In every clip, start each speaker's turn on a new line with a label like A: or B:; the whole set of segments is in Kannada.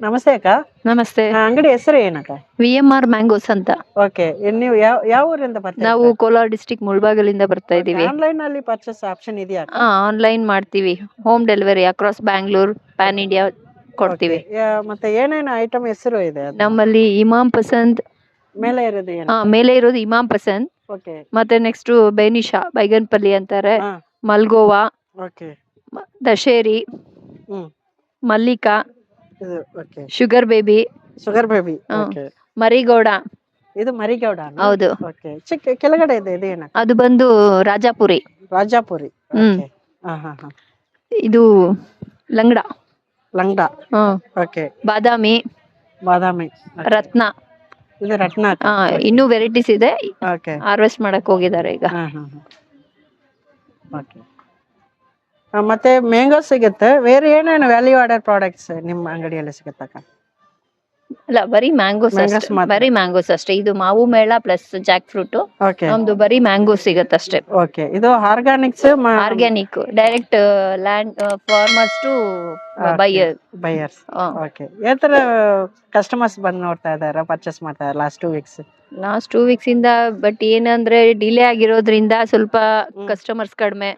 A: ನಮಸ್ತೆ ಅಕ್ಕ.
B: ನಮಸ್ತೆ.
A: ಅಂಗಡಿ ಹೆಸರು ಏನಕ್ಕ?
B: VMR ಮ್ಯಾಂಗೋಸ್ ಅಂತ.
A: ಓಕೆ. ನೀವು ಯಾವ ಊರಿಂದ ಬರ್ತಾ
B: ನಾವು
A: ಇದ್ದೀರಾ?
B: ಕೋಲಾರ ಡಿಸ್ಟ್ರಿಕ್ಟ್ ಮುಳಬಾಗಿಲಿಂದ ಬರ್ತಾ ಇದೀವಿ.
A: ಆನ್ಲೈನ್ ಅಲ್ಲಿ ಪರ್ಚೇಸ್ ಆಪ್ಷನ್ ಇದೆಯಾ ಅಕ್ಕ?
B: ಆನ್ಲೈನ್ ಮಾಡ್ತೀವಿ. Home delivery across Bangalore PAN India ಕೊಡ್ತೀವಿ.
A: ಮತ್ತೆ ಏನೇನು ಐಟಮ್ ಹೆಸರು ಇದೆ ಅದು?
B: ನಮ್ಮಲ್ಲಿ ಇಮಾಮ್ ಪಸಂದ್
A: ಮೇಲೆ ಇರೋದು ಏನು?
B: ಮೇಲೆ ಇರೋದು ಇಮಾಮ್ ಪಸಂದ್.
A: ಓಕೆ.
B: ಮತ್ತೆ ನೆಕ್ಸ್ಟ್ ಬೇನಿಶಾ ಬೈಗನ್ಪಲ್ಲಿ ಅಂತಾರೆ.
A: ಹಾ.
B: ಮಲ್ಗೋವಾ,
A: ಓಕೆ.
B: ದಶೇರಿ,
A: ಹ್ಮ್.
B: ಮಲ್ಲಿಕಾ,
A: ಇದು okay.
B: Sugar baby,
A: sugar baby. Okay.
B: Marigowda.
A: ಇದು ಮರಿಗೌಡ.
B: ಹೌದು.
A: ಓಕೆ. ಕೆಳಗಡೆ ಇದೆ ಇದು ಏನು?
B: ಅದು ಬಂದು ರಾಜಾಪುರಿ.
A: ರಾಜಾಪುರಿ. ಓಕೆ. ಹಾ ಹಾ ಹಾ.
B: ಇದು ಲಂಗಡ.
A: ಲಂಗಡ. ಓಕೆ.
B: ಬಾದಾಮಿ,
A: ಬಾದಾಮಿ.
B: ರತ್ನ.
A: ಇದು ರತ್ನ.
B: ಇನ್ನೂ ವೆರೈಟೀಸ್ ಇದೆ.
A: ಓಕೆ.
B: ಹಾರ್ವೆಸ್ಟ್ ಮಾಡಕ್ ಹೋಗಿದ್ದಾರೆ ಈಗ.
A: ಹಾ ಹಾ ಹಾ. ಓಕೆ. ಮತ್ತೆ ಮ್ಯಾಂಗೋ ಸಿಗುತ್ತೆ. ಬೇರೆ ಏನೇನು ವ್ಯಾಲ್ಯೂ ಆಡೆಡ್ ಪ್ರಾಡಕ್ಟ್ಸ್ ನಿಮ್ಮ ಅಂಗಡಿಯಲ್ಲಿ ಸಿಗುತ್ತಕ್ಕ?
B: ಅಲ್ಲ, ಬರೀ ಮ್ಯಾಂಗೋಸ್
A: Mangoes
B: ಅಷ್ಟೇ.
A: ಮಾತ್ರ.
B: ಬರೀ ಮ್ಯಾಂಗೋಸ್ ಅಷ್ಟೇ. ಇದು ಮಾವು ಮೇಳ ಪ್ಲಸ್ ಜಾಕ್ ಫ್ರೂಟ್.
A: ಓಕೆ.
B: ನಮ್ದು ಬರೀ ಮ್ಯಾಂಗೋ ಸಿಗತ್ತಷ್ಟೇ.
A: ಓಕೆ. ಇದು organics
B: organic direct land farmers to buyer.
A: Buyers. Okay. ಯಾವ ತರ ಕಸ್ಟಮರ್ಸ್ ಬಂದು ನೋಡ್ತಾ ಇದ್ದಾರೆ, ಪರ್ಚೇಸ್ ಮಾಡ್ತಾ ಇದ್ದಾರೆ ಲಾಸ್ಟ್ 2 ವೀಕ್ಸ್?
B: ಲಾಸ್ಟ್ 2 ವೀಕ್ಸ್ ಇಂದ ಬಟ್ ಏನಂದ್ರೆ ಡಿಲೇ ಆಗಿರೋದ್ರಿಂದ ಸ್ವಲ್ಪ ಕಸ್ಟಮರ್ಸ್ ಕಡಿಮೆ.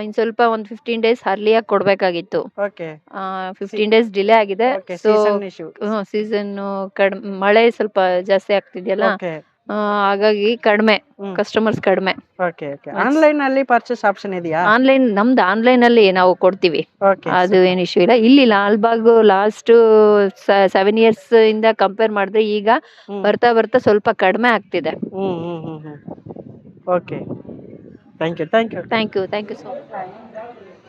B: ಇನ್ ಸ್ವಲ್ಪ ಒಂದು 15 ಡೇಸ್ ಅರ್ಲಿಯಾಗಿ ಕೊಡ್ಬೇಕಾಗಿತ್ತು.
A: ಓಕೆ.
B: 15 ಡೇಸ್ ಡಿಲೇ ಆಗಿದೆ. ಸೊ ಸೀಸನ್ ಮಳೆ ಸ್ವಲ್ಪ ಜಾಸ್ತಿ ಆಗ್ತಿದೆಯಲ್ಲ,
A: ಓಕೆ.
B: ಹಾಗಾಗಿ ಕಡಿಮೆ ಕಸ್ಟಮರ್ಸ್ ಕಡಿಮೆ.
A: ಓಕೆ. ಓಕೆ. ಆನ್ಲೈನ್ ಅಲ್ಲಿ ಪರ್ಚೇಸ್ ಆಪ್ಷನ್ ಇದೆಯಾ?
B: ನಮ್ದು ಆನ್ಲೈನ್ ಅಲ್ಲಿ ನಾವು ಕೊಡ್ತೀವಿ.
A: ಓಕೆ.
B: ಅದು ಏನ್ ಇಶ್ಯೂ ಇಲ್ಲ. ಇಲ್ಲಿ ಲಾಲ್ಬಾಗ್ ಲಾಸ್ಟ್ 7 years ಇಂದ ಕಂಪೇರ್ ಮಾಡಿದ್ರೆ ಈಗ ಬರ್ತಾ ಬರ್ತಾ ಸ್ವಲ್ಪ ಕಡಿಮೆ ಆಗ್ತಿದೆ.
A: Okay. Thank you. Thank you.
B: Thank you. Thank you so much.